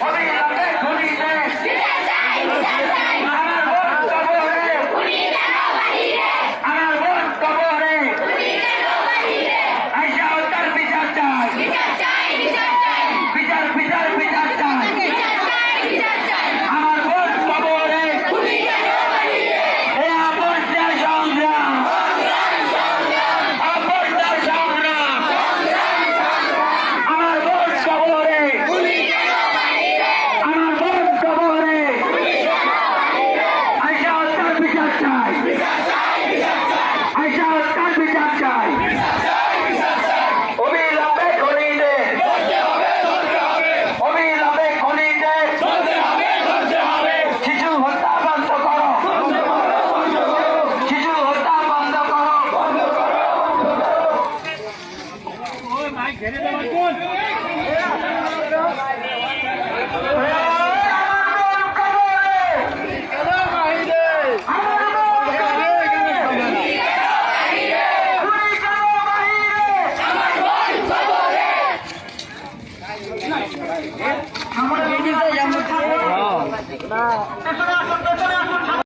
অবিলম্বে খুনিতে আমার বোন কবরে, আমার বোন কবরে আইসা হত্যার বিচার চাই, বিচার বিচার বিচার চাই। আমার বোন কবরে এ অপরদার সংগ্রাম, অপরদার সংগ্রাম। আমার বোন কবরে, আমার বোন কবরে আইসা হত্যার বিচার চাই, আইসা হত্যার বিচার চাই। অবিলম্বে খুনিতে, অবিলম্বে খুনিতে শিশু হত্যা বন্ধ করো, শিশু হত্যা বন্ধ করো। আমরা